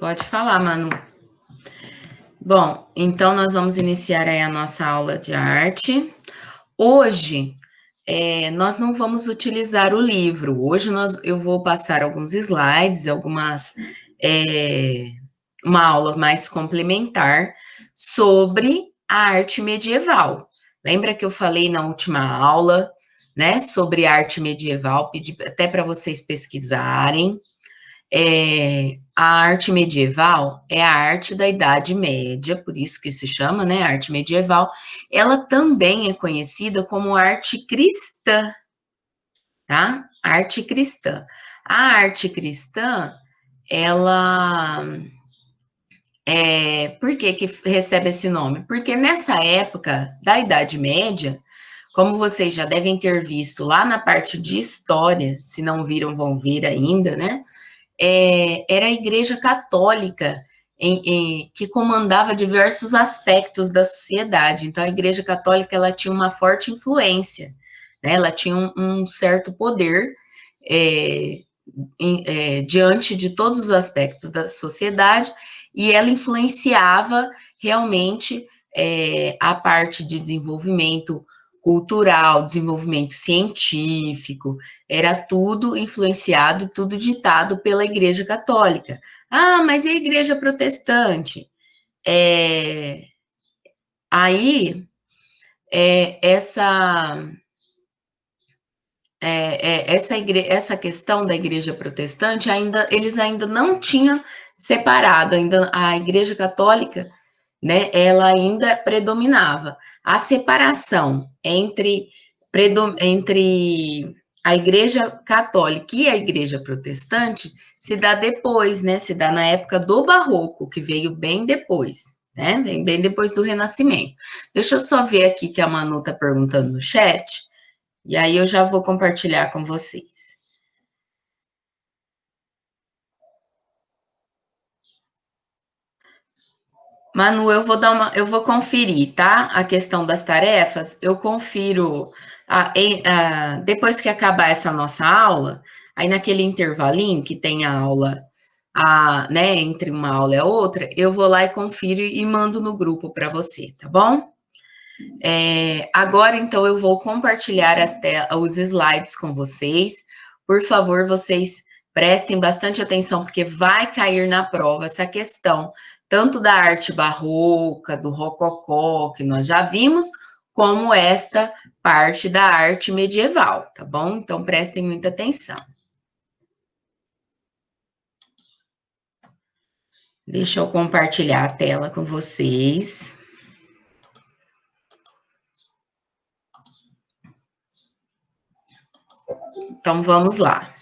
Pode falar, Manu. Bom, então nós vamos iniciar aí a nossa aula de arte. Hoje, nós não vamos utilizar o livro. Hoje eu vou passar alguns slides, uma aula mais complementar sobre a arte medieval. Lembra que eu falei na última aula, né, sobre arte medieval? Pedi até para vocês pesquisarem. A arte medieval é a arte da Idade Média, por isso que se chama, né, arte medieval. Ela também é conhecida como arte cristã, tá? Arte cristã. A arte cristã, ela por que que recebe esse nome? Porque nessa época da Idade Média, como vocês já devem ter visto lá na parte de história, se não viram, vão ver ainda, né? Era a Igreja Católica que comandava diversos aspectos da sociedade. Então, a Igreja Católica ela tinha uma forte influência, né? Ela tinha um certo poder é, diante de todos os aspectos da sociedade e ela influenciava realmente a parte de desenvolvimento cultural, desenvolvimento científico, era tudo influenciado, tudo ditado pela Igreja Católica. Ah, mas e a Igreja Protestante? É, aí, é, essa, essa questão da Igreja Protestante, eles ainda não tinham separado, ainda a Igreja Católica, né, ela ainda predominava. A separação entre a Igreja Católica e a Igreja Protestante se dá depois, né? Se dá na época do Barroco, que veio bem depois, né? Vem bem depois do Renascimento. Deixa eu só ver aqui que a Manu está perguntando no chat, e aí eu já vou compartilhar com vocês. Manu, eu vou conferir, tá? A questão das tarefas, eu confiro depois que acabar essa nossa aula, aí naquele intervalinho que tem a aula, né, entre uma aula e a outra, eu vou lá e confiro e mando no grupo para você, tá bom? Agora, então, eu vou compartilhar até os slides com vocês. Por favor, vocês prestem bastante atenção, porque vai cair na prova essa questão, tanto da arte barroca, do rococó, que nós já vimos, como esta parte da arte medieval, tá bom? Então, prestem muita atenção. Deixa eu compartilhar a tela com vocês. Então, vamos lá.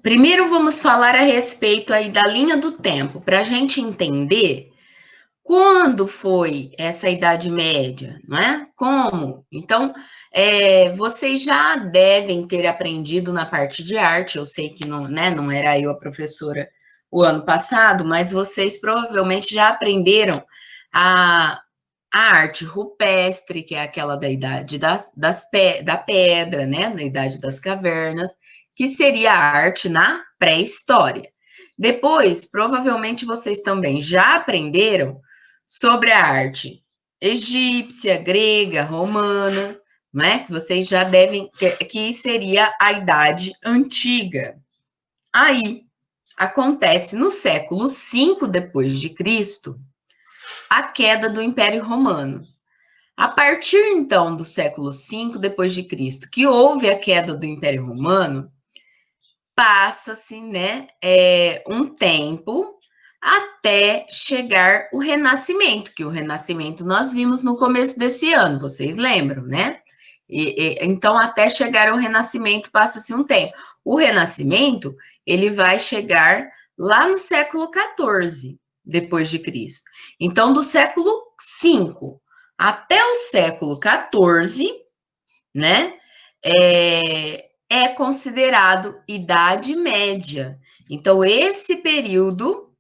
Primeiro vamos falar a respeito aí da linha do tempo, para a gente entender quando foi essa Idade Média, não é? Como? Então, vocês já devem ter aprendido na parte de arte, eu sei que não, né, não era eu a professora o ano passado, mas vocês provavelmente já aprenderam a, a arte rupestre, que é aquela da idade da pedra, né, da idade das cavernas, que seria a arte na pré-história. Depois, provavelmente vocês também já aprenderam sobre a arte egípcia, grega, romana, né? Que vocês já devem, que seria a Idade Antiga. Aí acontece no século V depois de Cristo a queda do Império Romano. A partir então do século V depois de Cristo, que houve a queda do Império Romano, passa-se, né, um tempo até chegar o Renascimento, que o Renascimento nós vimos no começo desse ano, vocês lembram, né? Então, até chegar ao Renascimento, passa-se um tempo. O Renascimento, ele vai chegar lá no século XIV, depois de Cristo. Então, do século V até o século XIV, né? É considerado Idade Média. Então, esse período,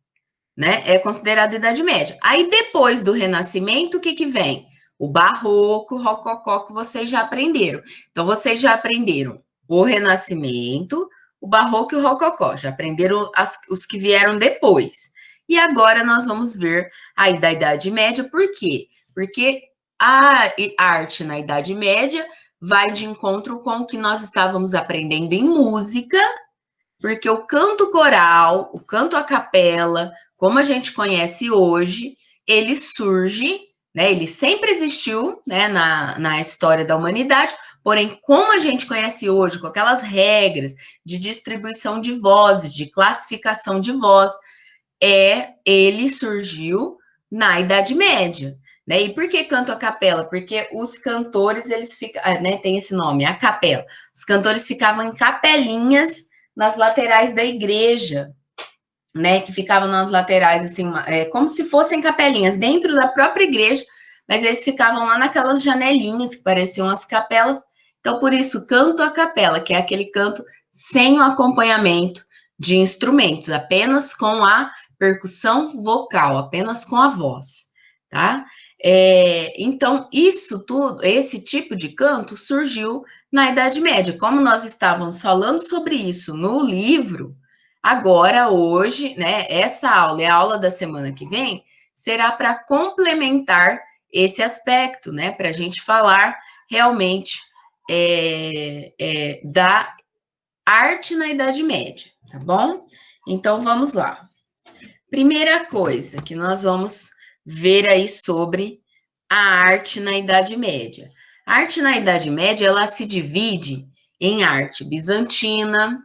né? É considerado Idade Média. Aí, depois do Renascimento, o que vem? O Barroco, o Rococó, que vocês já aprenderam. Então, vocês já aprenderam o Renascimento, o Barroco e o Rococó. Já aprenderam os que vieram depois. E agora nós vamos ver aí da Idade Média. Por quê? Porque a arte na Idade Média vai de encontro com o que nós estávamos aprendendo em música, porque o canto coral, o canto a capela, como a gente conhece hoje, ele surge, né? Ele sempre existiu, né, na história da humanidade, porém, como a gente conhece hoje, com aquelas regras de distribuição de vozes, de classificação de voz, ele surgiu na Idade Média. Né? E por que canto a capela? Porque os cantores, eles ficam, né, tem esse nome, a capela. Os cantores ficavam em capelinhas nas laterais da igreja, né, que ficavam nas laterais, assim, como se fossem capelinhas dentro da própria igreja, mas eles ficavam lá naquelas janelinhas que pareciam as capelas. Então, por isso, canto a capela, que é aquele canto sem o acompanhamento de instrumentos, apenas com a percussão vocal, apenas com a voz, tá? Então, isso tudo, esse tipo de canto surgiu na Idade Média. Como nós estávamos falando sobre isso no livro, agora, hoje, né, essa aula e a aula da semana que vem será para complementar esse aspecto, né, para a gente falar realmente da arte na Idade Média, tá bom? Então, vamos lá. Primeira coisa que nós vamos ver aí sobre a arte na Idade Média. A arte na Idade Média, ela se divide em arte bizantina,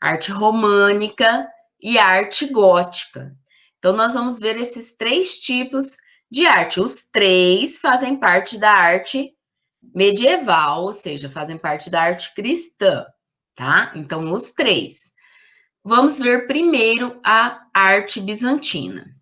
arte românica e arte gótica. Então, nós vamos ver esses três tipos de arte. Os três fazem parte da arte medieval, ou seja, fazem parte da arte cristã, tá? Então, os três. Vamos ver primeiro a arte bizantina.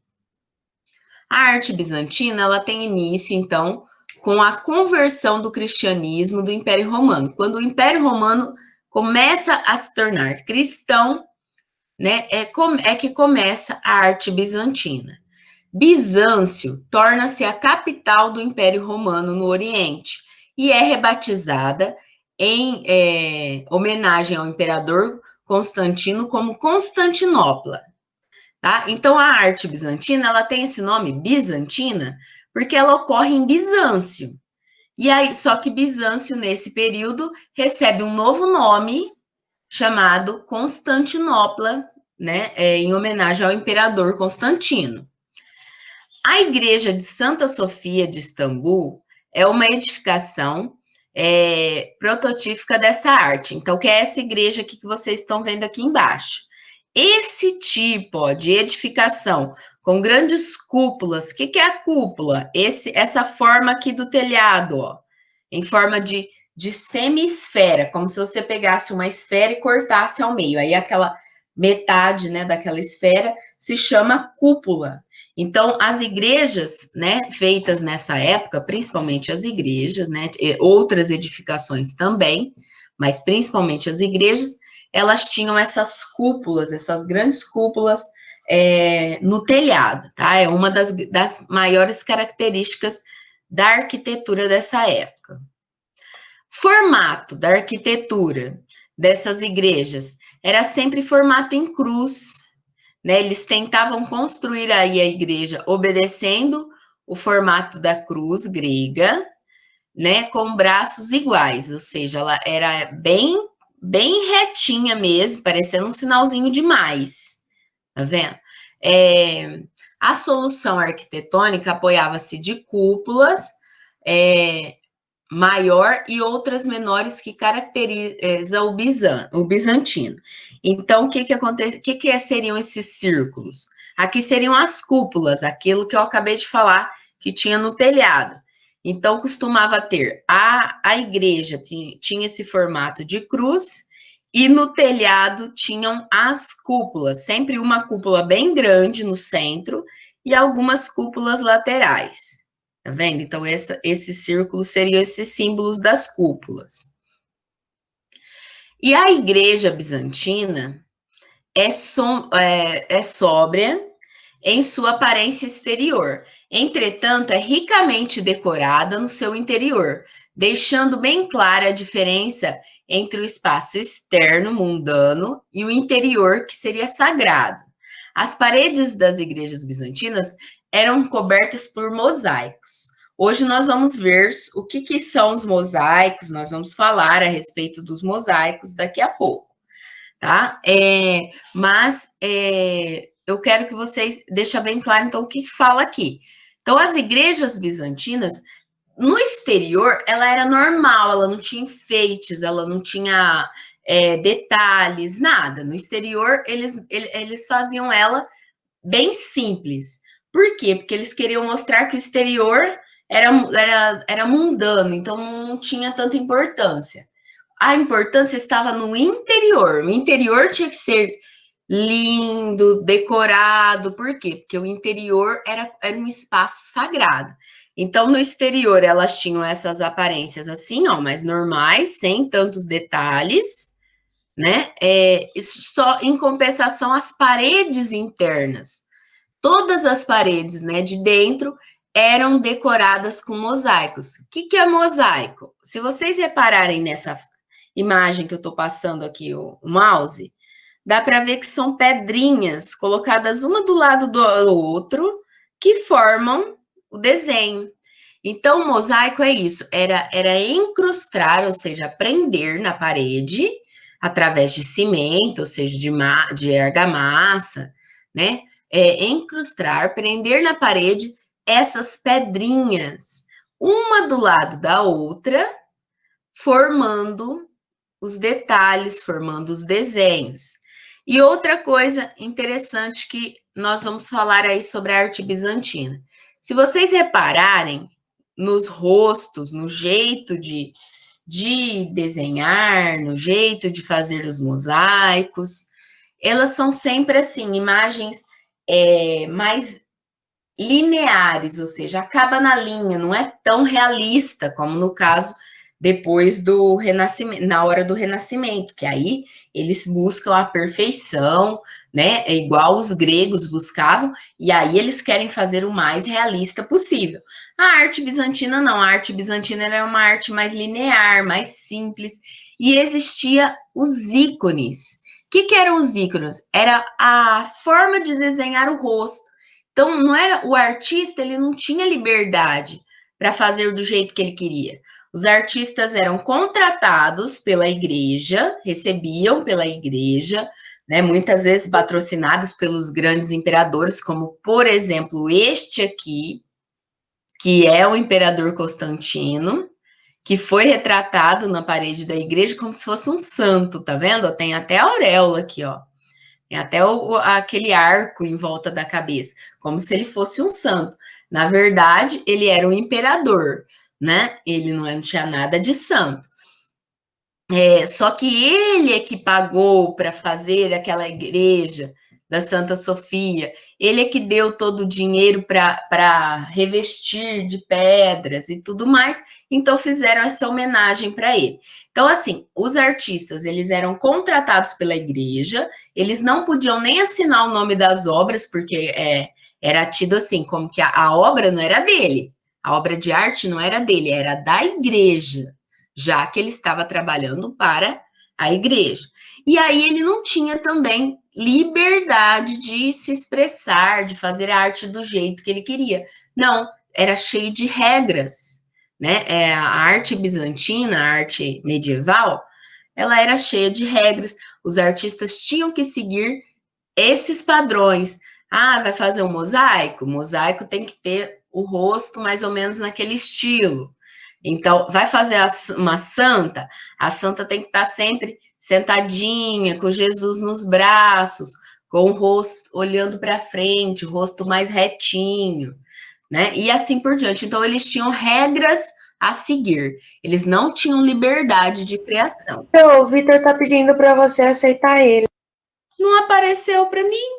A arte bizantina, ela tem início, então, com a conversão do cristianismo do Império Romano. Quando o Império Romano começa a se tornar cristão, né, que começa a arte bizantina. Bizâncio torna-se a capital do Império Romano no Oriente e é rebatizada em homenagem ao imperador Constantino como Constantinopla. Tá? Então, a arte bizantina, ela tem esse nome bizantina porque ela ocorre em Bizâncio. E aí, só que Bizâncio, nesse período, recebe um novo nome chamado Constantinopla, né, em homenagem ao imperador Constantino. A igreja de Santa Sofia de Istambul é uma edificação prototípica dessa arte. Então, que é essa igreja aqui que vocês estão vendo aqui embaixo. Esse tipo de edificação com grandes cúpulas, o que é a cúpula? Essa forma aqui do telhado, ó, em forma de semi-esfera, como se você pegasse uma esfera e cortasse ao meio. Aí aquela metade, né, daquela esfera se chama cúpula. Então, as igrejas, né, feitas nessa época, principalmente as igrejas, né, outras edificações também, mas principalmente as igrejas, elas tinham essas cúpulas, essas grandes cúpulas no telhado, tá? É uma das maiores características da arquitetura dessa época. Formato da arquitetura dessas igrejas era sempre formato em cruz, né? Eles tentavam construir aí a igreja obedecendo o formato da cruz grega, né? Com braços iguais, ou seja, ela era bem retinha mesmo, parecendo um sinalzinho de mais, tá vendo? A solução arquitetônica apoiava-se de cúpulas, maior e outras menores que caracterizam o bizantino. Então, o que acontece? O que seriam esses círculos? Aqui seriam as cúpulas, aquilo que eu acabei de falar que tinha no telhado. Então, costumava ter a igreja tinha esse formato de cruz e no telhado tinham as cúpulas, sempre uma cúpula bem grande no centro e algumas cúpulas laterais. Tá vendo? Então, esse círculo seriam esses símbolos das cúpulas. E a igreja bizantina é sóbria em sua aparência exterior. Entretanto, é ricamente decorada no seu interior, deixando bem clara a diferença entre o espaço externo, mundano, e o interior, que seria sagrado. As paredes das igrejas bizantinas eram cobertas por mosaicos. Hoje nós vamos ver o que são os mosaicos, nós vamos falar a respeito dos mosaicos daqui a pouco, tá? Mas eu quero que vocês deixem bem claro, então, o que fala aqui. Então, as igrejas bizantinas, no exterior, ela era normal, ela não tinha enfeites, ela não tinha detalhes, nada. No exterior, eles faziam ela bem simples. Por quê? Porque eles queriam mostrar que o exterior era mundano, então não tinha tanta importância. A importância estava no interior. O interior tinha que ser lindo, decorado. Por quê? Porque o interior era um espaço sagrado. Então, no exterior, elas tinham essas aparências assim, ó, mais normais, sem tantos detalhes, né? Só em compensação, as paredes internas. Todas as paredes, né, de dentro eram decoradas com mosaicos. O que é mosaico? Se vocês repararem nessa imagem que eu estou passando aqui, o mouse, dá para ver que são pedrinhas colocadas uma do lado do outro que formam o desenho. Então, o mosaico é isso, era incrustar, ou seja, prender na parede através de cimento, ou seja, de argamassa, né? Incrustar, prender na parede essas pedrinhas, uma do lado da outra, formando os detalhes, formando os desenhos. E outra coisa interessante que nós vamos falar aí sobre a arte bizantina. Se vocês repararem nos rostos, no jeito de desenhar, no jeito de fazer os mosaicos, elas são sempre assim, imagens mais lineares, ou seja, acaba na linha, não é tão realista como no caso depois do Renascimento, na hora do Renascimento, que aí eles buscam a perfeição, né? É igual os gregos buscavam, e aí eles querem fazer o mais realista possível. A arte bizantina não, a arte bizantina era uma arte mais linear, mais simples, e existia os ícones. O que eram os ícones? Era a forma de desenhar o rosto. Então, não era o artista, ele não tinha liberdade para fazer do jeito que ele queria. Os artistas eram contratados pela igreja, recebiam pela igreja, né, muitas vezes patrocinados pelos grandes imperadores, como, por exemplo, este aqui, que é o imperador Constantino, que foi retratado na parede da igreja como se fosse um santo, tá vendo? Tem até a auréola aqui, ó. Tem até aquele arco em volta da cabeça, como se ele fosse um santo. Na verdade, ele era um imperador, né? Ele não tinha nada de santo. Só que ele é que pagou para fazer aquela igreja da Santa Sofia, ele é que deu todo o dinheiro para revestir de pedras e tudo mais, então fizeram essa homenagem para ele. Então, assim, os artistas, eles eram contratados pela igreja, eles não podiam nem assinar o nome das obras, porque era tido assim, como que a obra não era dele, a obra de arte não era dele, era da igreja, já que ele estava trabalhando para a igreja. E aí ele não tinha também liberdade de se expressar, de fazer a arte do jeito que ele queria. Não, era cheio de regras, né? A arte bizantina, a arte medieval, ela era cheia de regras. Os artistas tinham que seguir esses padrões. Ah, vai fazer um mosaico? O mosaico tem que ter o rosto mais ou menos naquele estilo. Então, vai fazer uma santa? A santa tem que estar sempre sentadinha, com Jesus nos braços, com o rosto olhando para frente, o rosto mais retinho, né? E assim por diante. Então, eles tinham regras a seguir. Eles não tinham liberdade de criação. Então, o Vitor tá pedindo para você aceitar ele. Não apareceu para mim.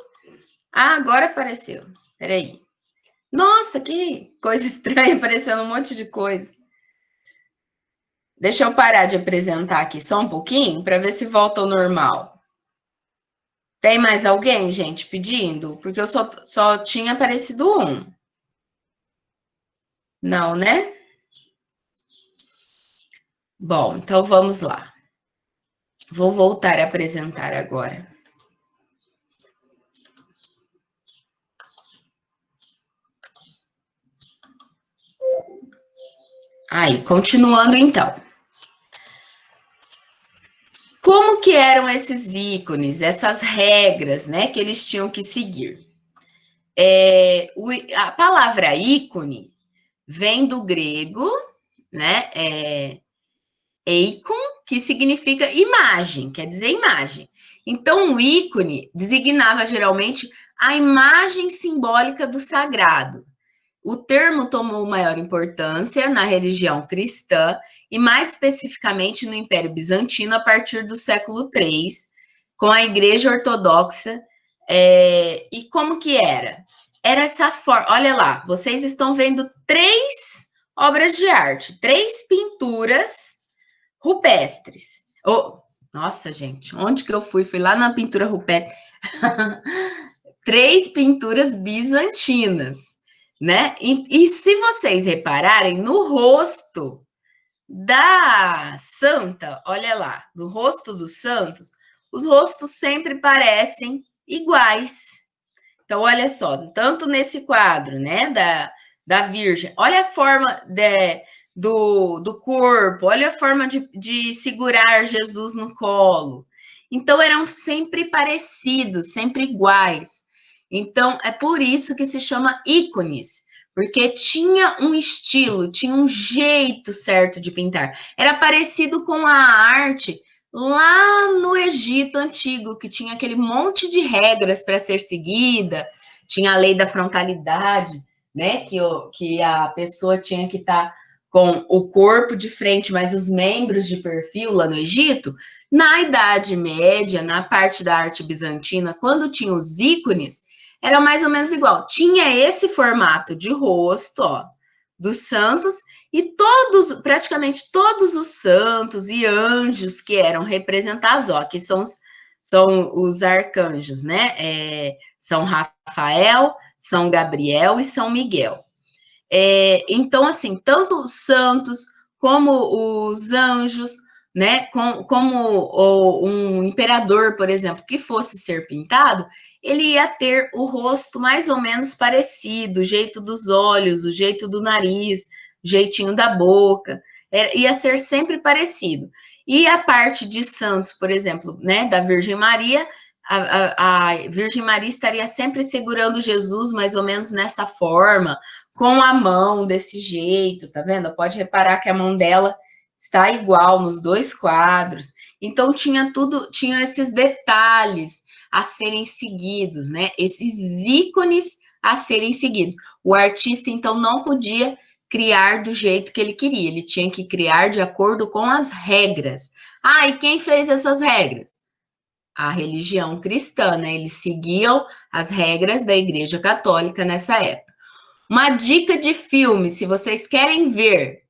Ah, agora apareceu. Peraí. Nossa, que coisa estranha, aparecendo um monte de coisa. Deixa eu parar de apresentar aqui só um pouquinho para ver se volta ao normal. Tem mais alguém, gente, pedindo? Porque eu só tinha aparecido um. Não, né? Bom, então vamos lá. Vou voltar a apresentar agora. Aí, continuando então. Como que eram esses ícones, essas regras, né, que eles tinham que seguir? A palavra ícone vem do grego, né, eikon, que significa imagem, quer dizer imagem. Então, o ícone designava geralmente a imagem simbólica do sagrado. O termo tomou maior importância na religião cristã e, mais especificamente, no Império Bizantino a partir do século III, com a Igreja Ortodoxa. E como que era? Era essa forma. Olha lá, vocês estão vendo 3 obras de arte, 3 pinturas rupestres. Oh, nossa, gente, onde que eu fui? Fui lá na pintura rupestre. 3 pinturas bizantinas, né? E se vocês repararem, no rosto da santa, olha lá, no rosto dos santos, os rostos sempre parecem iguais. Então, olha só, tanto nesse quadro, né, da Virgem, olha a forma do corpo, olha a forma de segurar Jesus no colo. Então, eram sempre parecidos, sempre iguais. Então, é por isso que se chama ícones, porque tinha um estilo, tinha um jeito certo de pintar. Era parecido com a arte lá no Egito antigo, que tinha aquele monte de regras para ser seguida, tinha a lei da frontalidade, né? Que a pessoa tinha que estar com o corpo de frente, mas os membros de perfil lá no Egito. Na Idade Média, na parte da arte bizantina, quando tinha os ícones, era mais ou menos igual. Tinha esse formato de rosto, ó, dos santos, e praticamente todos os santos e anjos que eram representados, ó, que são os arcanjos, né? São Rafael, São Gabriel e São Miguel. Então, assim, tanto os santos como os anjos, né? Como um imperador, por exemplo, que fosse ser pintado, ele ia ter o rosto mais ou menos parecido, o jeito dos olhos, o jeito do nariz, o jeitinho da boca, ia ser sempre parecido. E a parte de santos, por exemplo, né, da Virgem Maria, a Virgem Maria estaria sempre segurando Jesus, mais ou menos nessa forma, com a mão desse jeito, tá vendo? Pode reparar que a mão dela está igual nos 2 quadros. Então tinha esses detalhes a serem seguidos, né? Esses ícones a serem seguidos. O artista então não podia criar do jeito que ele queria, ele tinha que criar de acordo com as regras. Ah, e quem fez essas regras? A religião cristã, né? Eles seguiam as regras da Igreja Católica nessa época. Uma dica de filme, se vocês querem ver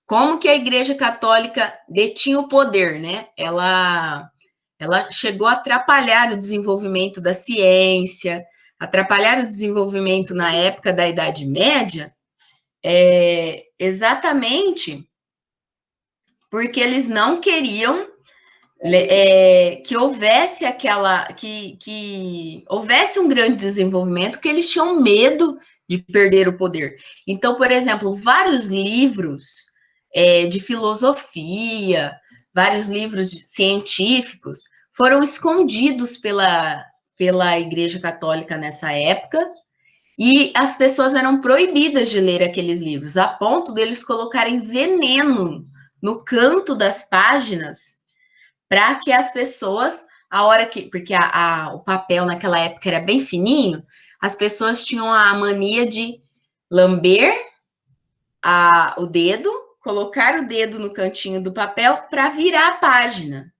como que a Igreja Católica detinha o poder, né? Ela chegou a atrapalhar o desenvolvimento da ciência, atrapalhar o desenvolvimento na época da Idade Média, exatamente porque eles não queriam que houvesse que houvesse um grande desenvolvimento, que eles tinham medo de perder o poder. Então, por exemplo, vários livros de filosofia, vários livros científicos foram escondidos pela Igreja Católica nessa época, e as pessoas eram proibidas de ler aqueles livros, a ponto deles colocarem veneno no canto das páginas para que as pessoas, a hora que. Porque o papel naquela época era bem fininho, as pessoas tinham a mania de lamber o dedo, colocar o dedo no cantinho do papel para virar a página.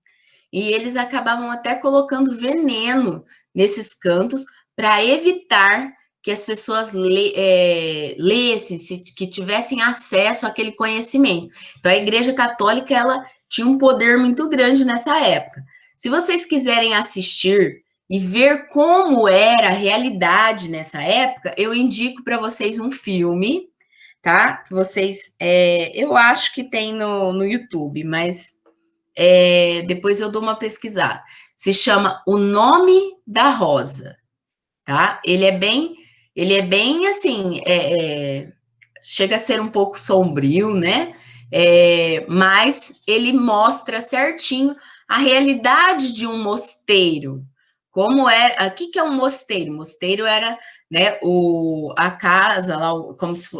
E eles acabavam até colocando veneno nesses cantos para evitar que as pessoas lessem, que tivessem acesso àquele conhecimento. Então, a Igreja Católica, ela tinha um poder muito grande nessa época. Se vocês quiserem assistir e ver como era a realidade nessa época, eu indico para vocês um filme, tá? Que vocês, eu acho que tem no YouTube, mas depois eu dou uma pesquisada. Se chama O Nome da Rosa, tá? Ele é bem assim, chega a ser um pouco sombrio, né? Mas ele mostra certinho a realidade de um mosteiro. Como era, o que é um mosteiro? Mosteiro era, né, a casa lá, como se,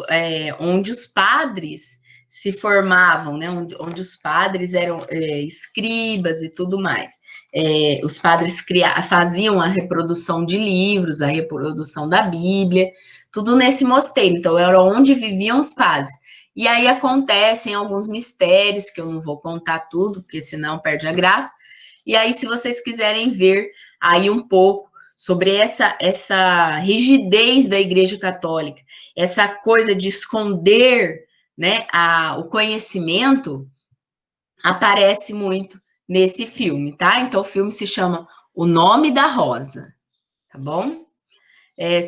onde os padres se formavam, né, onde os padres eram escribas e tudo mais. Os padres faziam a reprodução de livros, a reprodução da Bíblia, tudo nesse mosteiro. Então, era onde viviam os padres. E aí acontecem alguns mistérios, que eu não vou contar tudo, porque senão perde a graça. E aí, se vocês quiserem ver aí um pouco sobre essa rigidez da Igreja Católica, essa coisa de esconder, né, o conhecimento, aparece muito nesse filme, tá? Então, o filme se chama O Nome da Rosa, tá bom?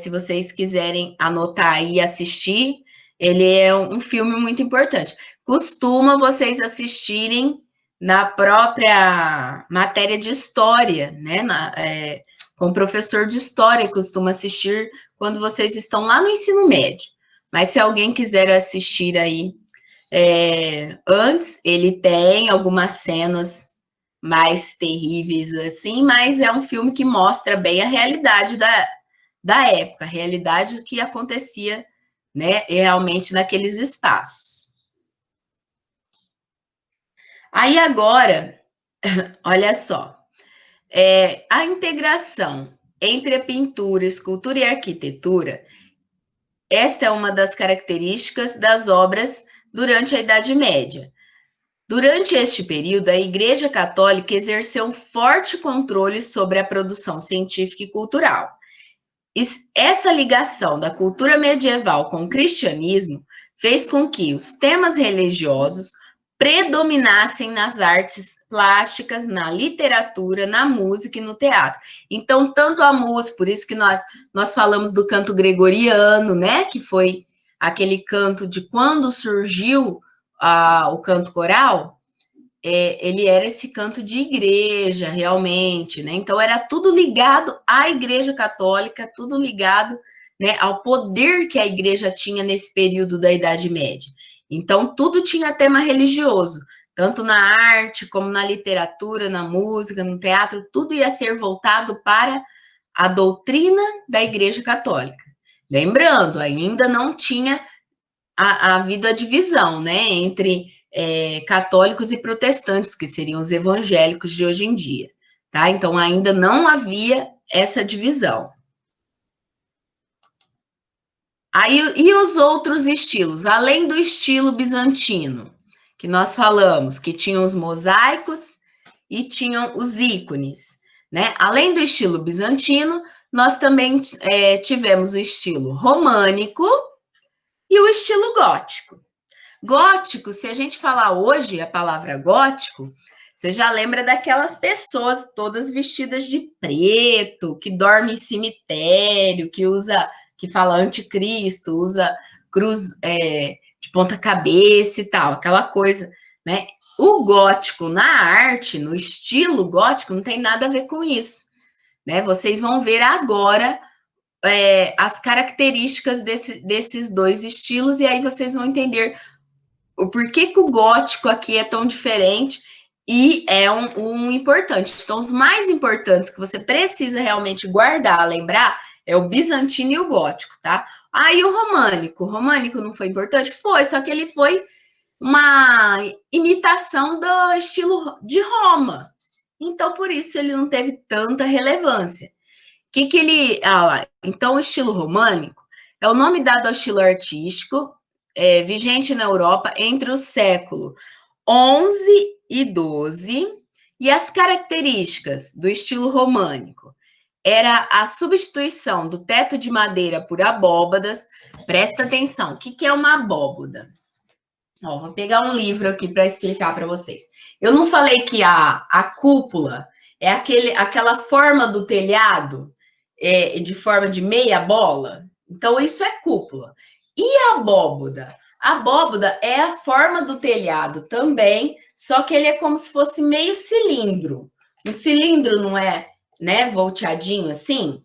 Se vocês quiserem anotar e assistir, ele é um filme muito importante. Costuma vocês assistirem na própria matéria de história, né? Com o professor de história, costuma assistir quando vocês estão lá no ensino médio. Mas se alguém quiser assistir aí antes, ele tem algumas cenas mais terríveis assim, mas é um filme que mostra bem a realidade da época, a realidade que acontecia, né, realmente naqueles espaços. Aí agora, olha só, a integração entre a pintura, escultura e arquitetura, esta é uma das características das obras durante a Idade Média. Durante este período, a Igreja Católica exerceu um forte controle sobre a produção científica e cultural. Essa ligação da cultura medieval com o cristianismo fez com que os temas religiosos predominassem nas artes plásticas, na literatura, na música e no teatro. Então, tanto a música, por isso que nós falamos do canto gregoriano, né, que foi aquele canto de quando surgiu o canto coral, ele era esse canto de igreja, realmente, né? Então, era tudo ligado à Igreja Católica, tudo ligado, né, ao poder que a igreja tinha nesse período da Idade Média. Então, tudo tinha tema religioso, tanto na arte, como na literatura, na música, no teatro, tudo ia ser voltado para a doutrina da Igreja Católica. Lembrando, ainda não tinha havido a divisão, né, entre católicos e protestantes, que seriam os evangélicos de hoje em dia, tá? Então, ainda não havia essa divisão. Aí, e os outros estilos? Além do estilo bizantino, que nós falamos, que tinham os mosaicos e tinham os ícones, né? Além do estilo bizantino, nós também tivemos o estilo românico e o estilo gótico. Gótico, se a gente falar hoje a palavra gótico, você já lembra daquelas pessoas todas vestidas de preto, que dorme em cemitério, que fala anticristo, usa cruz de ponta cabeça e tal, aquela coisa, né? O gótico na arte, no estilo gótico, não tem nada a ver com isso, né? Vocês vão ver agora as características desses dois estilos e aí vocês vão entender o porquê que o gótico aqui é tão diferente e é um importante. Então, os mais importantes que você precisa realmente guardar, lembrar, é o bizantino e o gótico, tá? Aí o românico. O românico não foi importante? Foi, só que ele foi uma imitação do estilo de Roma. Então, por isso, ele não teve tanta relevância. Que ele... então, o estilo românico é o nome dado ao estilo artístico vigente na Europa entre o século XI e XII, e as características do estilo românico era a substituição do teto de madeira por abóbadas. Presta atenção, o que é uma abóbada? Vou pegar um livro aqui para explicar para vocês. Eu não falei que a cúpula É aquela forma do telhado, de forma de meia bola. Então, isso é cúpula. E a abóboda? A abóboda é a forma do telhado também, só que ele é como se fosse meio cilindro. O cilindro não é, né, volteadinho assim?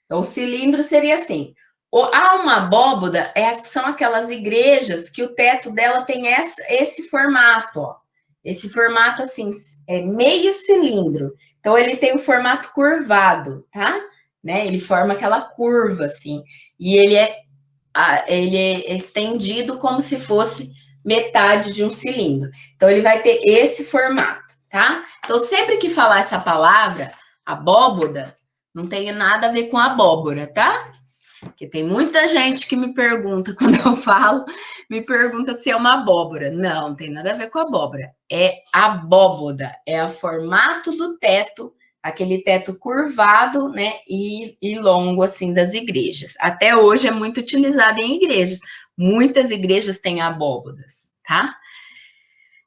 Então, o cilindro seria assim. Há uma abóboda, são aquelas igrejas que o teto dela tem esse formato, ó. Esse formato assim, é meio cilindro. Então, ele tem um formato curvado, tá? Né? Ele forma aquela curva, assim. E ele é estendido como se fosse metade de um cilindro. Então, ele vai ter esse formato, tá? Então, sempre que falar essa palavra, abóboda, não tem nada a ver com abóbora, tá? Porque tem muita gente que me pergunta, quando eu falo, me pergunta se é uma abóbora. Não, não tem nada a ver com abóbora. É abóboda, é o formato do teto, aquele teto curvado, né, e longo, assim, das igrejas. Até hoje é muito utilizado em igrejas. Muitas igrejas têm abóbodas, tá?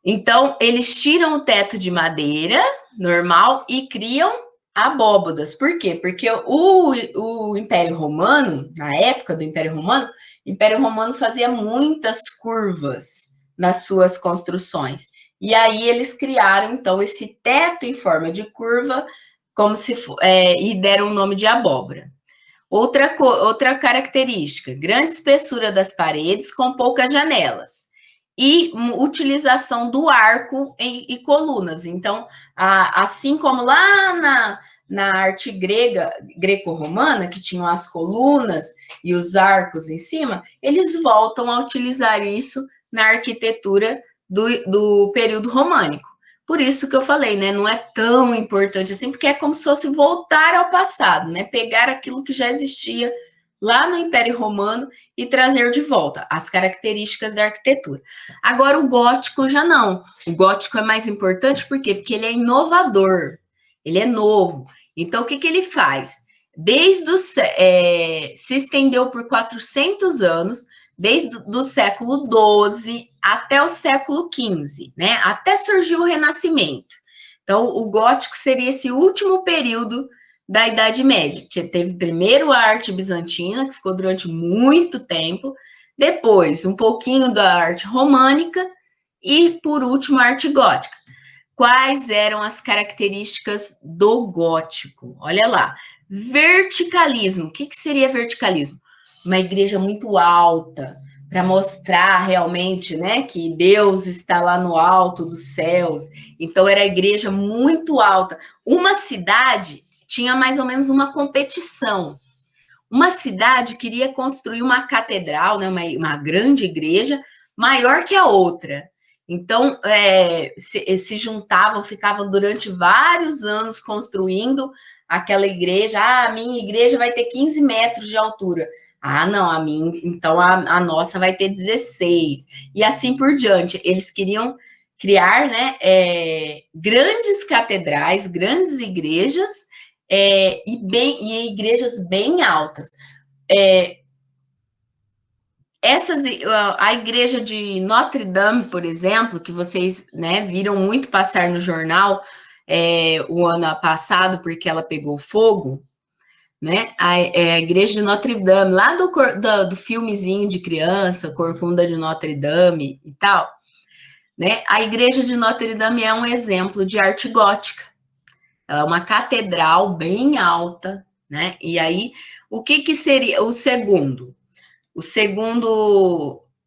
Então, eles tiram o teto de madeira normal e criam abóbodas. Por quê? Porque o Império Romano, na época do Império Romano, o Império Romano fazia muitas curvas nas suas construções. E aí eles criaram, então, esse teto em forma de curva, como se e deram o nome de abóbora. Outra característica, grande espessura das paredes com poucas janelas e utilização do arco e colunas. Então, assim como lá na arte greco-romana, que tinham as colunas e os arcos em cima, eles voltam a utilizar isso na arquitetura do período românico. Por isso que eu falei, né? Não é tão importante assim, porque é como se fosse voltar ao passado, né? Pegar aquilo que já existia lá no Império Romano e trazer de volta as características da arquitetura. Agora, o gótico já não. O gótico é mais importante por quê? Porque ele é inovador, ele é novo. Então, o que ele faz? Se estendeu por 400 anos, desde o século XII até o século XV, né? Até surgiu o Renascimento. Então, o gótico seria esse último período da Idade Média. Teve primeiro a arte bizantina, que ficou durante muito tempo, depois um pouquinho da arte românica e, por último, a arte gótica. Quais eram as características do gótico? Olha lá. Verticalismo. O que seria verticalismo? Uma igreja muito alta, para mostrar realmente, né, que Deus está lá no alto dos céus. Então era a igreja muito alta. Uma cidade tinha mais ou menos uma competição. Uma cidade queria construir uma catedral, né, uma grande igreja, maior que a outra. Então, se juntavam, ficavam durante vários anos construindo aquela igreja. Ah, a minha igreja vai ter 15 metros de altura. Ah, não, então a nossa vai ter 16. E assim por diante. Eles queriam criar, né, grandes catedrais, grandes igrejas, e igrejas bem altas. A igreja de Notre Dame, por exemplo, que vocês, né, viram muito passar no jornal o ano passado, porque ela pegou fogo, né? A igreja de Notre Dame, lá do filmezinho de criança, Corcunda de Notre Dame e tal, né? A igreja de Notre Dame é um exemplo de arte gótica. Ela é uma catedral bem alta, né? E aí, o que seria o segundo?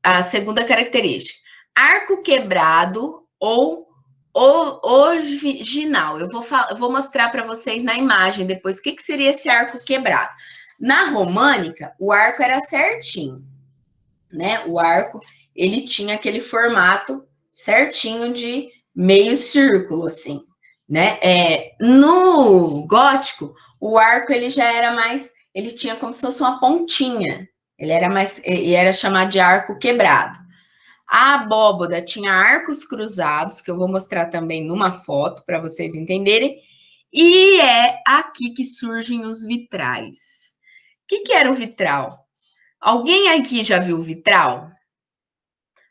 A segunda característica, arco quebrado ou original. Eu vou mostrar para vocês na imagem depois o que seria esse arco quebrado. Na românica, o arco era certinho, né? O arco, ele tinha aquele formato certinho de meio círculo, assim, né? No gótico, o arco, ele já era mais, ele tinha como se fosse uma pontinha, ele era mais, e era chamado de arco quebrado. A abóboda tinha arcos cruzados, que eu vou mostrar também numa foto para vocês entenderem, e é aqui que surgem os vitrais. O que era o vitral? Alguém aqui já viu vitral?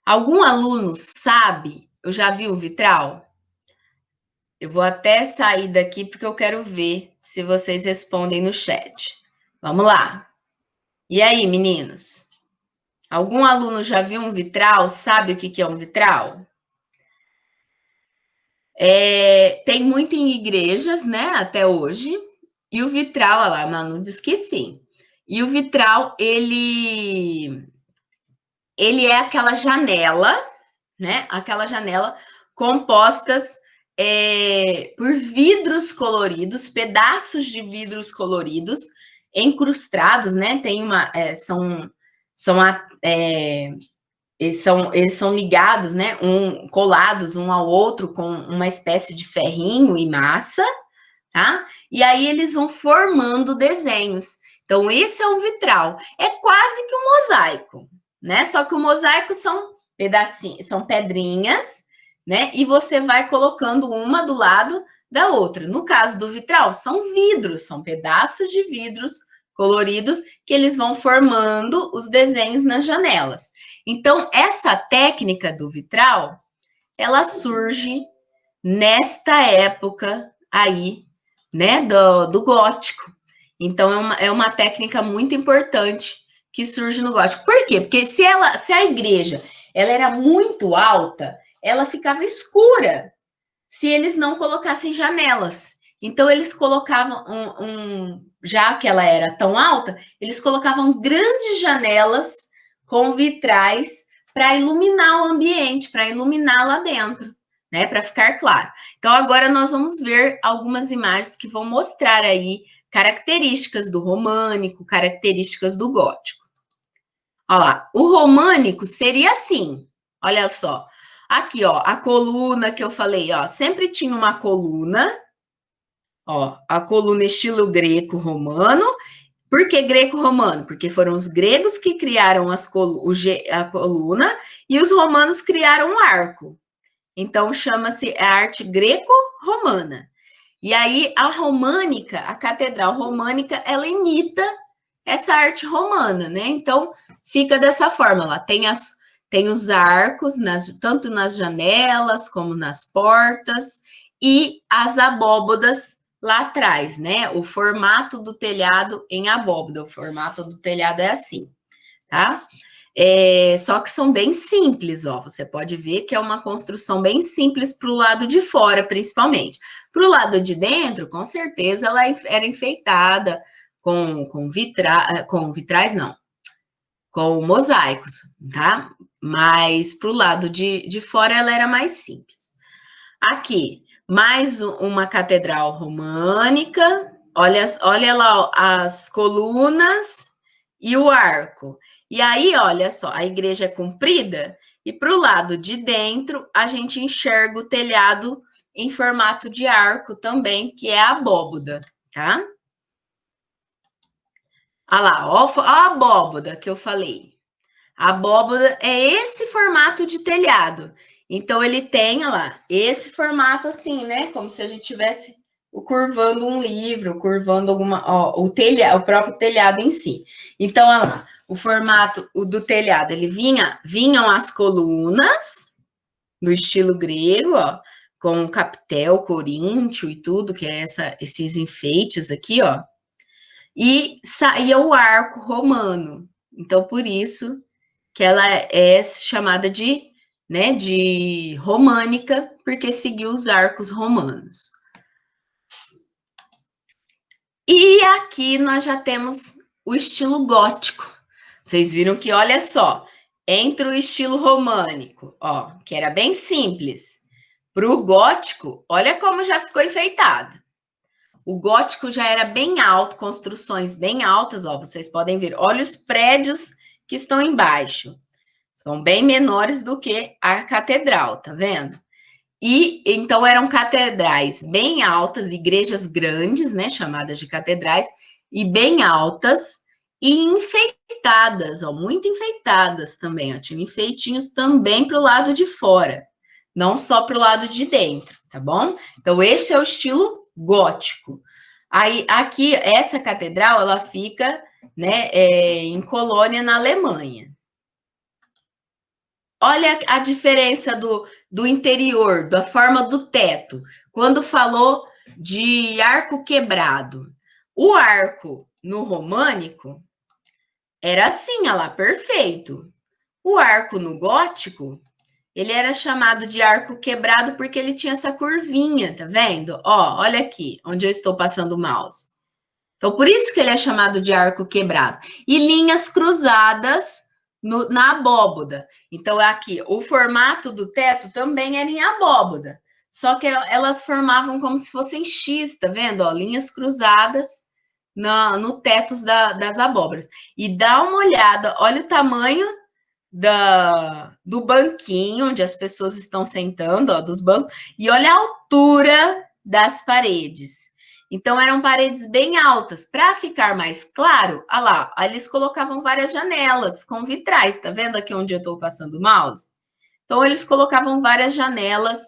Algum aluno sabe? Eu já vi o vitral? Eu vou até sair daqui porque eu quero ver se vocês respondem no chat. Vamos lá. E aí, meninos? Algum aluno já viu um vitral? Sabe o que é um vitral? Tem muito em igrejas, né, até hoje. E o vitral, olha lá, a Manu diz que sim. E o vitral, ele é aquela janela, né? Aquela janela compostas por vidros coloridos, pedaços de vidros coloridos, encrustados, né? Tem uma, eles são ligados, né? Colados um ao outro com uma espécie de ferrinho e massa, tá? E aí eles vão formando desenhos. Então, esse é o vitral. É quase que um mosaico, né? Só que o mosaico são pedacinhos, são pedrinhas, né? E você vai colocando uma do lado da outra. No caso do vitral, são vidros, são pedaços de vidros coloridos que eles vão formando os desenhos nas janelas. Então, essa técnica do vitral, ela surge nesta época aí, né, do gótico. Então, é uma técnica muito importante que surge no gótico. Por quê? Porque se a igreja ela era muito alta, ela ficava escura se eles não colocassem janelas. Então, eles colocavam já que ela era tão alta, eles colocavam grandes janelas com vitrais para iluminar o ambiente, para iluminar lá dentro, né? Para ficar claro. Então, agora nós vamos ver algumas imagens que vão mostrar aí características do românico, características do gótico. Olha lá, o românico seria assim, olha só. Aqui, ó, a coluna que eu falei, ó, sempre tinha uma coluna, ó, a coluna estilo greco-romano. Por que greco-romano? Porque foram os gregos que criaram a coluna e os romanos criaram o arco. Então, chama-se a arte greco-romana. E aí, a românica, a catedral românica, ela imita essa arte romana, né? Então, fica dessa forma, lá tem os arcos, tanto nas janelas como nas portas, e as abóbodas lá atrás, né? O formato do telhado em abóboda, o formato do telhado é assim, tá? Só que são bem simples, ó. Você pode ver que é uma construção bem simples para o lado de fora, principalmente. Para o lado de dentro, com certeza, ela era enfeitada com vitrais, não, com mosaicos, tá? Mas para o lado de fora, ela era mais simples. Aqui, mais uma catedral românica. Olha lá as colunas e o arco. E aí, olha só, a igreja é comprida e para o lado de dentro a gente enxerga o telhado em formato de arco também, que é a abóboda, tá? Olha lá, ó a abóboda que eu falei. A abóboda é esse formato de telhado. Então, ele tem, olha lá, esse formato assim, né? Como se a gente tivesse curvando um livro, curvando o próprio telhado em si. Então, olha lá, o formato do telhado, ele vinham as colunas no estilo grego, ó, com capitel, coríntio e tudo, que é esses enfeites aqui, ó. E saía o arco romano. Então, por isso que ela é chamada de românica, porque seguiu os arcos romanos. E aqui nós já temos o estilo gótico. Vocês viram que, olha só, entre o estilo românico, ó, que era bem simples, para o gótico, olha como já ficou enfeitado. O gótico já era bem alto, construções bem altas, ó, vocês podem ver. Olha os prédios que estão embaixo. São bem menores do que a catedral, tá vendo? E então eram catedrais bem altas, igrejas grandes, né, chamadas de catedrais, e bem altas e enfeitadas, ó, muito enfeitadas também, ó, tinha enfeitinhos também para o lado de fora, não só para o lado de dentro, tá bom? Então esse é o estilo gótico. Aí aqui essa catedral ela fica, né, em Colônia, na Alemanha. Olha a diferença do interior, da forma do teto. Quando falou de arco quebrado. O arco no românico era assim, olha lá, perfeito. O arco no gótico, ele era chamado de arco quebrado porque ele tinha essa curvinha, tá vendo? Ó, olha aqui, onde eu estou passando o mouse. Então, por isso que ele é chamado de arco quebrado. E linhas cruzadas na abóboda. Então, aqui, o formato do teto também era em abóboda. Só que elas formavam como se fossem X, tá vendo? Ó, linhas cruzadas no teto das abóboras. E dá uma olhada, olha o tamanho do banquinho onde as pessoas estão sentando, ó, dos bancos, e olha a altura das paredes. Então, eram paredes bem altas. Para ficar mais claro, olha lá, eles colocavam várias janelas com vitrais, tá vendo aqui onde eu estou passando o mouse? Então, eles colocavam várias janelas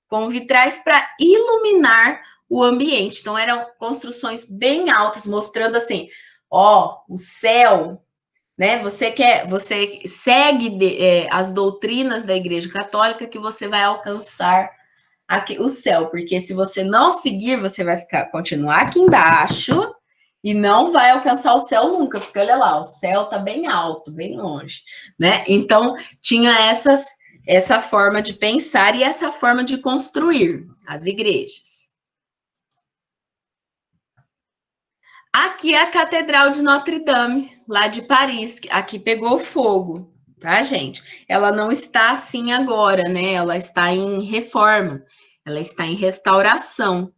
com vitrais para iluminar o ambiente. Então, eram construções bem altas, mostrando assim, ó, o céu, né? Você segue as doutrinas da Igreja Católica que você vai alcançar aqui, o céu, porque se você não seguir, você vai continuar aqui embaixo e não vai alcançar o céu nunca, porque olha lá, o céu está bem alto, bem longe, né? Então tinha essa forma de pensar e essa forma de construir as igrejas. Aqui é a Catedral de Notre-Dame, lá de Paris, aqui pegou fogo, tá, gente? Ela não está assim agora, né? Ela está em reforma, ela está em restauração.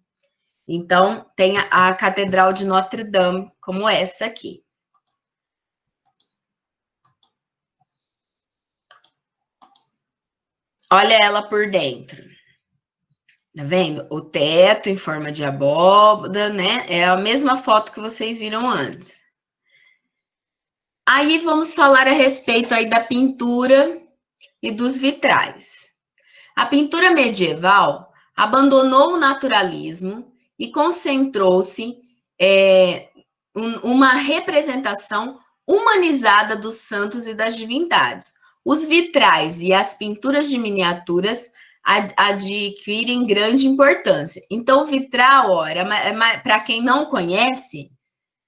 Então, tem a Catedral de Notre-Dame, como essa aqui. Olha ela por dentro. Tá vendo? O teto em forma de abóbada, né? É a mesma foto que vocês viram antes. Aí vamos falar a respeito aí da pintura e dos vitrais. A pintura medieval abandonou o naturalismo e concentrou-se uma representação humanizada dos santos e das divindades. Os vitrais e as pinturas de miniaturas adquirem grande importância. Então, o vitral, para quem não conhece,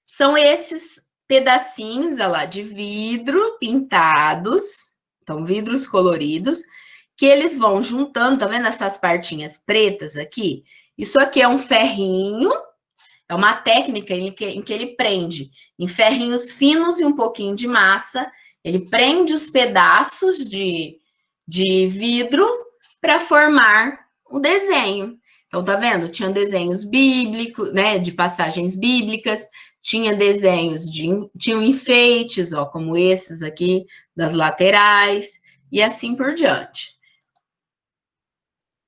são esses pedacinhos, olha lá, de vidro pintados, então vidros coloridos, que eles vão juntando, tá vendo essas partinhas pretas aqui? Isso aqui é um ferrinho, é uma técnica em que ele prende em ferrinhos finos e um pouquinho de massa, ele prende os pedaços de vidro para formar o desenho. Então, tá vendo? Tinha desenhos bíblicos, né, de passagens bíblicas, tinha desenhos tinham enfeites, ó, como esses aqui, das laterais, e assim por diante.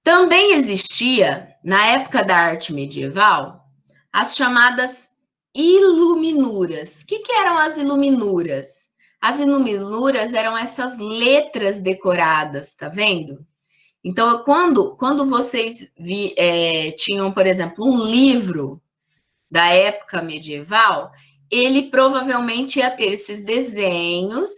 Também existia, na época da arte medieval, as chamadas iluminuras. O que eram as iluminuras? As iluminuras eram essas letras decoradas, tá vendo? Então, quando vocês tinham, por exemplo, um livro da época medieval, ele provavelmente ia ter esses desenhos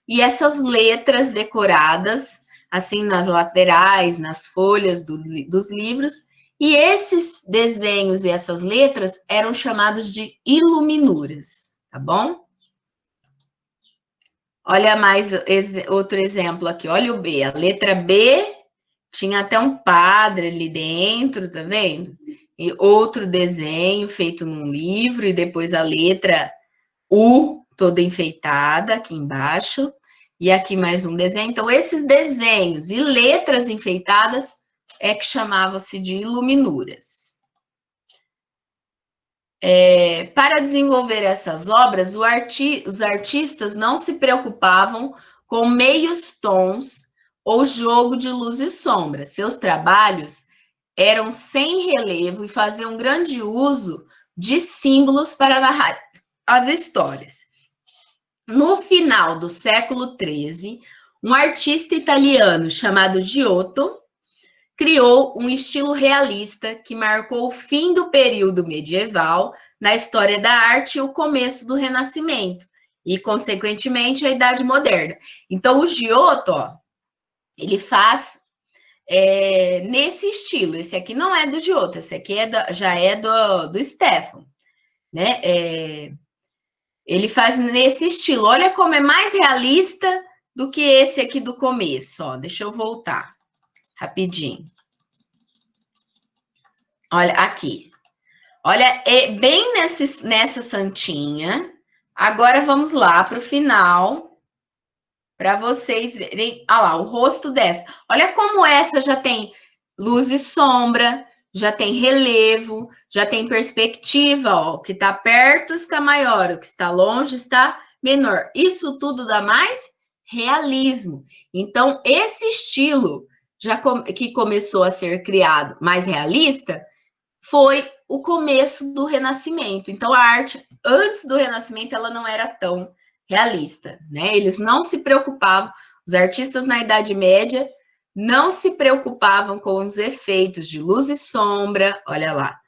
e essas letras decoradas, assim, nas laterais, nas folhas dos livros, e esses desenhos e essas letras eram chamados de iluminuras, tá bom? Olha mais outro exemplo aqui, olha o B, a letra B tinha até um padre ali dentro, tá vendo? E outro desenho feito num livro, e depois a letra U toda enfeitada aqui embaixo, e aqui mais um desenho. Então, esses desenhos e letras enfeitadas é que chamava-se de iluminuras. Para desenvolver essas obras, os artistas não se preocupavam com meios tons ou jogo de luz e sombra. Seus trabalhos eram sem relevo e faziam grande uso de símbolos para narrar as histórias. No final do século XIII, um artista italiano chamado Giotto criou um estilo realista que marcou o fim do período medieval na história da arte e o começo do Renascimento, e, consequentemente, a Idade Moderna. Então, o Giotto, ó, ele faz nesse estilo. Esse aqui não é do Giotto, esse aqui já é do Stefano, né? Ele faz nesse estilo. Olha como é mais realista do que esse aqui do começo. Ó, deixa eu voltar rapidinho. Olha aqui. Olha, bem nessa santinha. Agora vamos lá para o final, para vocês verem. Olha lá, o rosto dessa. Olha como essa já tem luz e sombra, já tem relevo, já tem perspectiva. Ó, o que está perto está maior, o que está longe está menor. Isso tudo dá mais realismo. Então, esse estilo que começou a ser criado mais realista foi o começo do Renascimento. Então, a arte, antes do Renascimento, ela não era tão realista, né? Eles não se preocupavam, os artistas na Idade Média não se preocupavam com os efeitos de luz e sombra, olha lá,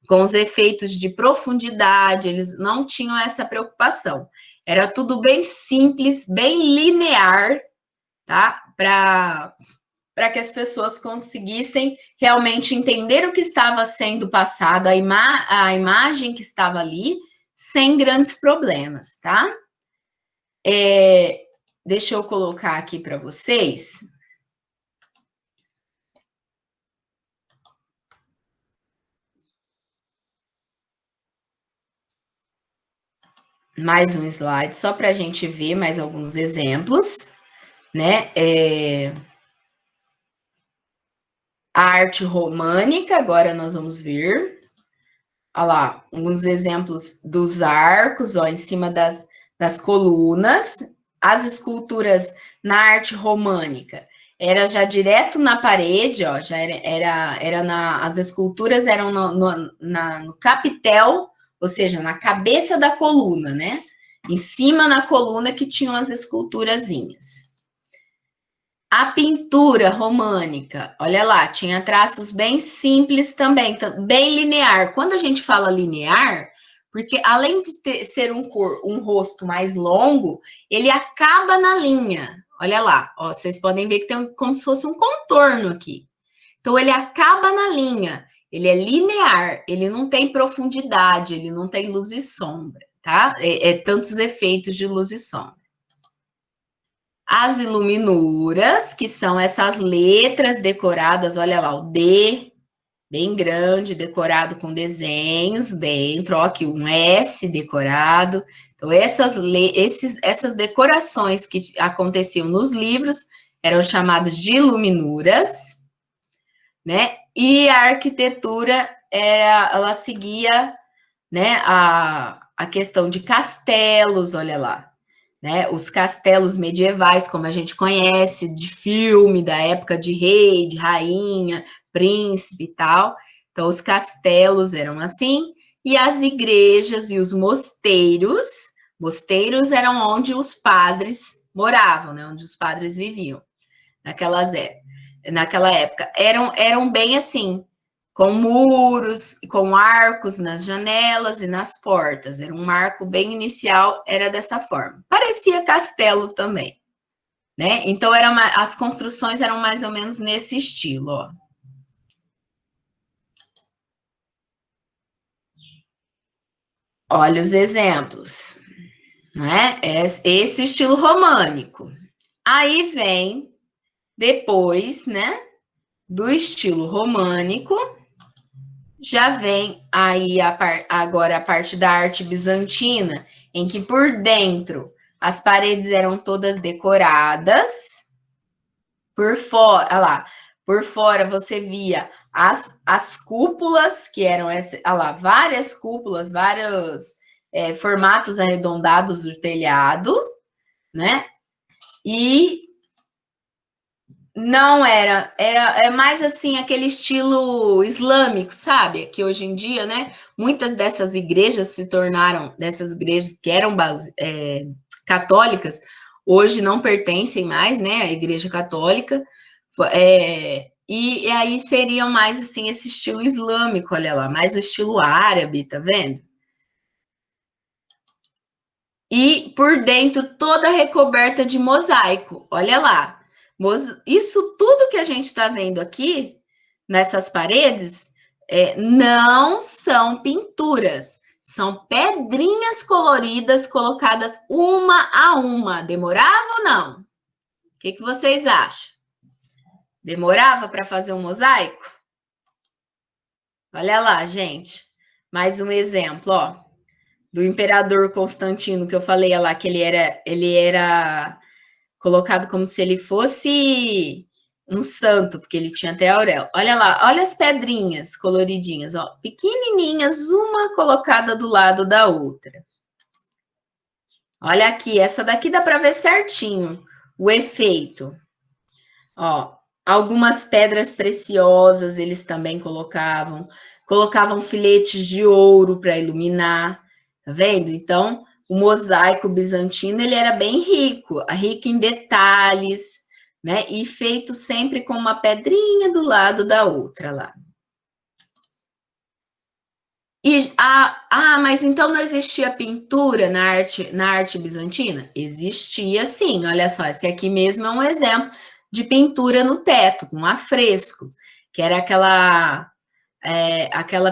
com os efeitos de profundidade, eles não tinham essa preocupação. Era tudo bem simples, bem linear, tá? Para que as pessoas conseguissem realmente entender o que estava sendo passado, a imagem que estava ali, sem grandes problemas, tá? Deixa eu colocar aqui para vocês. Mais um slide, só para a gente ver mais alguns exemplos, né? A arte românica, agora nós vamos ver. Olha lá, alguns exemplos dos arcos, ó, em cima das colunas. As esculturas na arte românica era já direto na parede, ó, já as esculturas eram no capitel, ou seja, na cabeça da coluna, né? Em cima na coluna que tinham as esculturazinhas. A pintura românica, olha lá, tinha traços bem simples também, bem linear. Quando a gente fala linear, porque além de ser um rosto mais longo, ele acaba na linha. Olha lá, ó, vocês podem ver que tem como se fosse um contorno aqui. Então, ele acaba na linha, ele é linear, ele não tem profundidade, ele não tem luz e sombra, tá? Tantos efeitos de luz e sombra. As iluminuras, que são essas letras decoradas, olha lá, o D, bem grande, decorado com desenhos dentro, ó, aqui um S decorado. Então, essas decorações que aconteciam nos livros eram chamadas de iluminuras, né? E a arquitetura, ela seguia, né, a questão de castelos, olha lá, né? Os castelos medievais, como a gente conhece, de filme, da época de rei, de rainha, príncipe e tal. Então, os castelos eram assim, e as igrejas e os mosteiros eram onde os padres moravam, né? Onde os padres viviam naquela época. Eram bem assim, com muros, com arcos nas janelas e nas portas. Era um marco bem inicial, era dessa forma. Parecia castelo também, né? Então, as construções eram mais ou menos nesse estilo, ó. Olha os exemplos, né? Esse estilo românico. Aí vem, depois, né, do estilo românico, já vem aí agora a parte da arte bizantina, em que por dentro as paredes eram todas decoradas, por fora, olha lá, por fora você via as cúpulas, que eram olha lá, várias cúpulas, vários formatos arredondados do telhado, né? E não é mais assim aquele estilo islâmico, sabe? Que hoje em dia, né? Muitas dessas igrejas se tornaram, dessas igrejas que eram católicas, hoje não pertencem mais, né? À Igreja Católica. E aí seriam mais assim esse estilo islâmico, olha lá, mais o estilo árabe, tá vendo? E por dentro toda recoberta de mosaico, olha lá. Isso tudo que a gente está vendo aqui, nessas paredes, não são pinturas, são pedrinhas coloridas colocadas uma a uma. Demorava ou não? O que vocês acham? Demorava para fazer um mosaico? Olha lá, gente. Mais um exemplo, ó, do imperador Constantino, que eu falei lá, que ele era colocado como se ele fosse um santo, porque ele tinha até auréola. Olha lá, olha as pedrinhas coloridinhas, ó, pequenininhas, uma colocada do lado da outra. Olha aqui, essa daqui dá para ver certinho o efeito. Ó, algumas pedras preciosas eles também colocavam filetes de ouro para iluminar, tá vendo? Então, o mosaico bizantino, ele era bem rico em detalhes, né? E feito sempre com uma pedrinha do lado da outra lá. Mas então não existia pintura na arte bizantina? Existia sim, olha só, esse aqui mesmo é um exemplo de pintura no teto, com afresco, que era aquela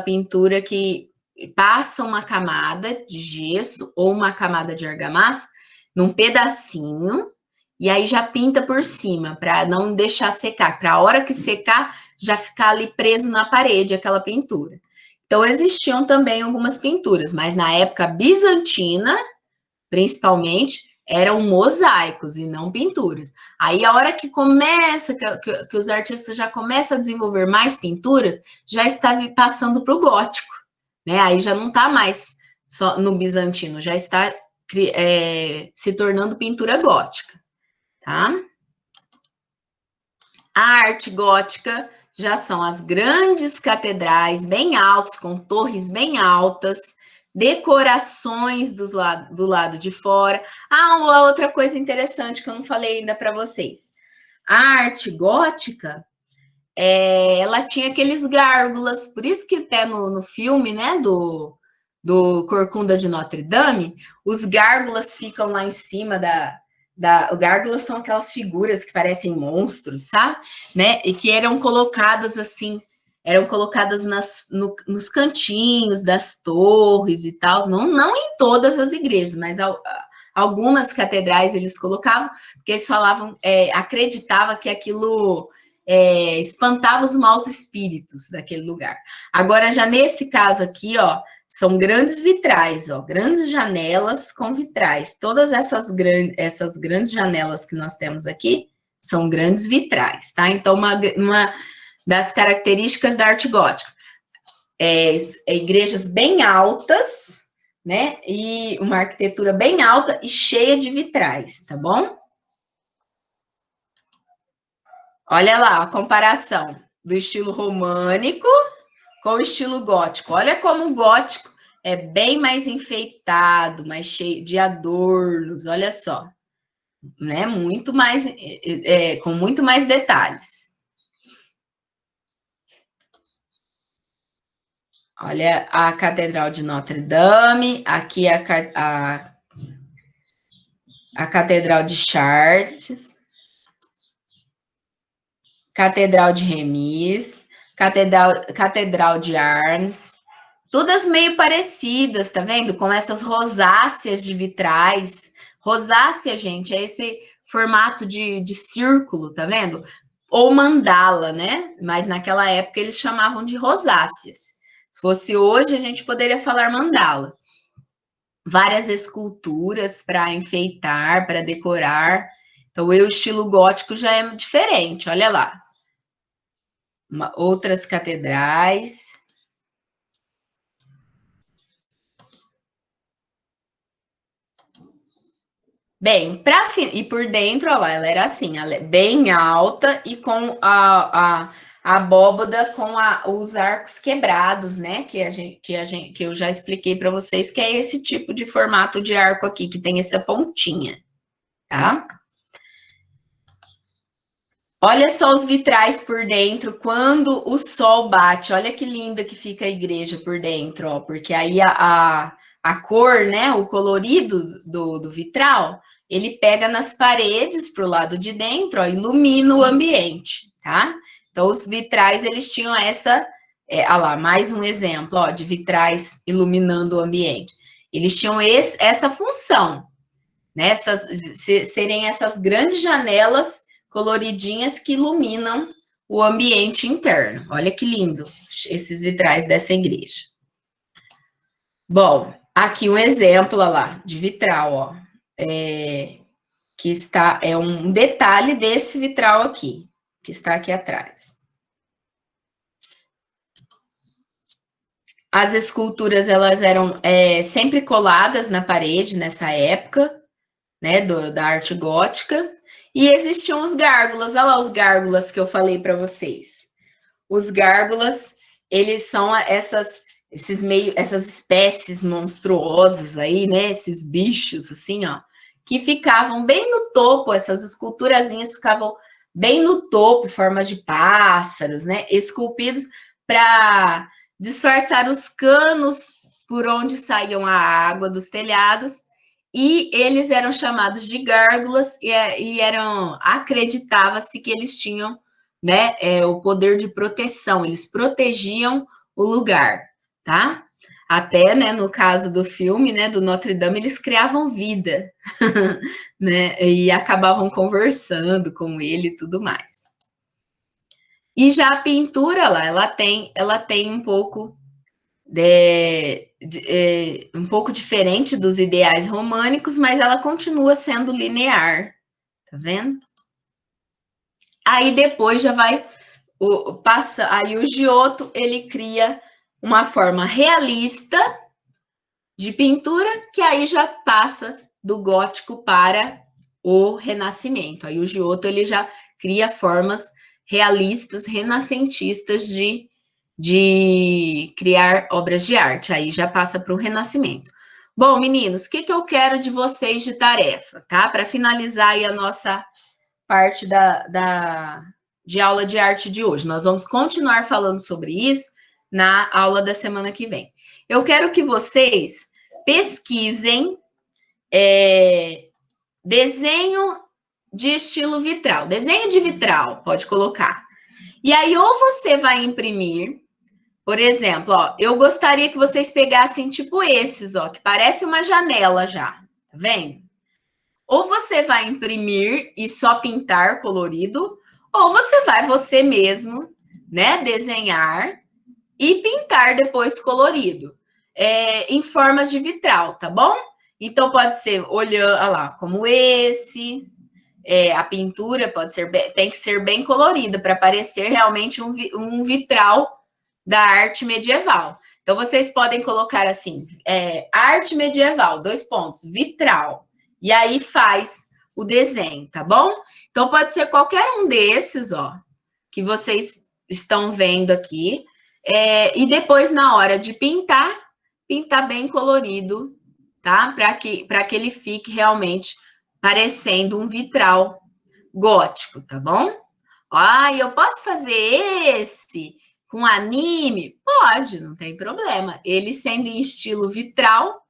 pintura que passa uma camada de gesso ou uma camada de argamassa num pedacinho, e aí já pinta por cima, para não deixar secar, para a hora que secar, já ficar ali preso na parede aquela pintura. Então, existiam também algumas pinturas, mas na época bizantina, principalmente, eram mosaicos e não pinturas. Aí, a hora que começa, que os artistas já começam a desenvolver mais pinturas, já está passando para o gótico, né? Aí já não está mais só no bizantino, já está se tornando pintura gótica, tá? A arte gótica já são as grandes catedrais bem altas, com torres bem altas, decorações do lado de fora. Uma outra coisa interessante que eu não falei ainda para vocês. A arte gótica, ela tinha aqueles gárgulas, por isso que até no filme, né, do Corcunda de Notre Dame, os gárgulas ficam lá em cima gárgulas são aquelas figuras que parecem monstros, sabe? Né? E que eram colocadas assim, nos cantinhos das torres e tal, não em todas as igrejas, mas algumas catedrais eles colocavam, porque eles falavam, acreditava que aquilo espantava os maus espíritos daquele lugar. Agora, já nesse caso aqui, ó, são grandes vitrais, ó, grandes janelas com vitrais. Todas essas grandes janelas que nós temos aqui são grandes vitrais, tá? Então, uma das características da arte gótica igrejas bem altas, né? E uma arquitetura bem alta e cheia de vitrais, tá bom? Olha lá a comparação do estilo românico com o estilo gótico. Olha como o gótico é bem mais enfeitado, mais cheio de adornos, olha só. Né? Muito mais, com muito mais detalhes. Olha a Catedral de Notre Dame, aqui a Catedral de Chartres, Catedral de Remis, Catedral de Arnes, todas meio parecidas, tá vendo? Com essas rosáceas de vitrais. Rosácea, gente, é esse formato de círculo, tá vendo? Ou mandala, né? Mas naquela época eles chamavam de rosáceas. Se fosse hoje, a gente poderia falar mandala. Várias esculturas para enfeitar, para decorar. Então, o estilo gótico já é diferente, olha lá. Outras catedrais. Bem, e por dentro, olha lá, ela era assim, ela é bem alta e com a abóboda com os arcos quebrados, né? Que eu já expliquei para vocês, que é esse tipo de formato de arco aqui, que tem essa pontinha, tá? Olha só os vitrais por dentro, quando o sol bate, olha que linda que fica a igreja por dentro, ó, porque aí a cor, né, o colorido do vitral, ele pega nas paredes para o lado de dentro, ó, ilumina o ambiente, tá? Então, os vitrais, eles tinham essa... olha lá, mais um exemplo, ó, de vitrais iluminando o ambiente. Eles tinham essa função, né? Serem essas grandes janelas coloridinhas que iluminam o ambiente interno. Olha que lindo esses vitrais dessa igreja. Bom, aqui um exemplo, olha lá, de vitral, ó. Que está, é um detalhe desse vitral aqui, que está aqui atrás. As esculturas, elas eram sempre coladas na parede nessa época, né, da arte gótica, e existiam os gárgulas. Olha lá os gárgulas que eu falei para vocês. Os gárgulas, eles são essas espécies monstruosas aí, né, esses bichos assim, ó, que ficavam bem no topo, essas esculturazinhas ficavam bem no topo, formas de pássaros, né, esculpidos para disfarçar os canos por onde saíam a água dos telhados, e eles eram chamados de gárgulas, e acreditava-se que eles tinham, né, o poder de proteção, eles protegiam o lugar, tá? Até, né, no caso do filme, né, do Notre Dame, eles criavam vida, né, e acabavam conversando com ele e tudo mais. E já a pintura lá, ela tem um pouco um pouco diferente dos ideais românicos, mas ela continua sendo linear, tá vendo? Aí depois já vai aí o Giotto, ele cria uma forma realista de pintura, que aí já passa do gótico para o renascimento. Aí o Giotto, ele já cria formas realistas, renascentistas de criar obras de arte. Aí já passa para o renascimento. Bom, meninos, o que eu quero de vocês de tarefa, tá? Para finalizar aí a nossa parte de aula de arte de hoje. Nós vamos continuar falando sobre isso na aula da semana que vem. Eu quero que vocês pesquisem desenho de estilo vitral. Desenho de vitral, pode colocar. E aí, ou você vai imprimir, por exemplo, ó, eu gostaria que vocês pegassem tipo esses, ó, que parece uma janela já, tá vendo? Ou você vai imprimir e só pintar colorido, ou você vai você mesmo, né, desenhar e pintar depois colorido, em formas de vitral, tá bom? Então, pode ser olhando, olha lá, como esse, a pintura tem que ser bem colorida para parecer realmente um vitral da arte medieval. Então, vocês podem colocar assim, arte medieval, 2 pontos, vitral, e aí faz o desenho, tá bom? Então, pode ser qualquer um desses, ó, que vocês estão vendo aqui, e depois, na hora de pintar bem colorido, tá? Para que ele fique realmente parecendo um vitral gótico, tá bom? Ah, eu posso fazer esse com anime? Pode, não tem problema. Ele sendo em estilo vitral.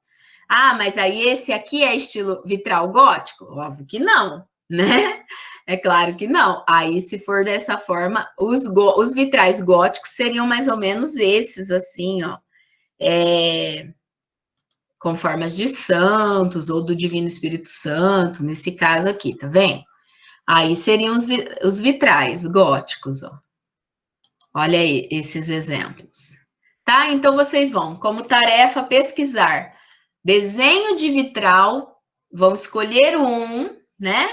Ah, mas aí esse aqui é estilo vitral gótico? Óbvio que não, né? É claro que não. Aí, se for dessa forma, os vitrais góticos seriam mais ou menos esses, assim, ó. Com formas de santos ou do Divino Espírito Santo, nesse caso aqui, tá vendo? Aí seriam os vitrais góticos, ó. Olha aí esses exemplos. Tá? Então, vocês vão, como tarefa, pesquisar desenho de vitral, vão escolher um, né?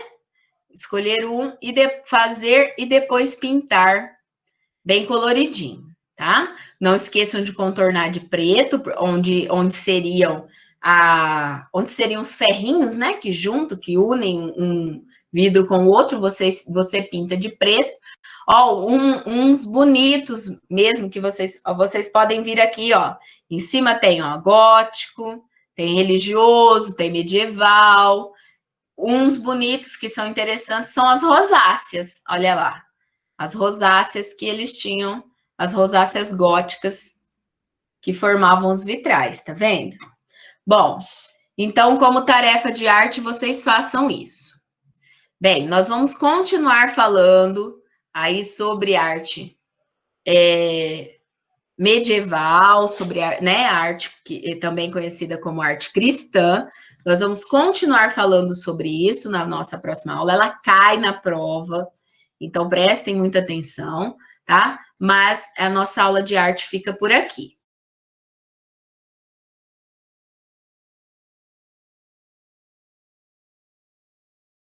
Escolher um e fazer e depois pintar bem coloridinho, tá? Não esqueçam de contornar de preto, onde seriam os ferrinhos, né? Que unem um vidro com o outro, você pinta de preto. Ó, uns bonitos mesmo que vocês podem vir aqui, ó. Em cima tem, ó, gótico, tem religioso, tem medieval. Uns bonitos que são interessantes são as rosáceas, olha lá. As rosáceas que eles tinham, as rosáceas góticas que formavam os vitrais, tá vendo? Bom, Então, como tarefa de arte, vocês façam isso. Bem, nós vamos continuar falando aí sobre arte medieval, sobre né, a arte que é também conhecida como arte cristã. Nós vamos continuar falando sobre isso na nossa próxima aula. Ela cai na prova, então prestem muita atenção, tá? Mas a nossa aula de arte fica por aqui.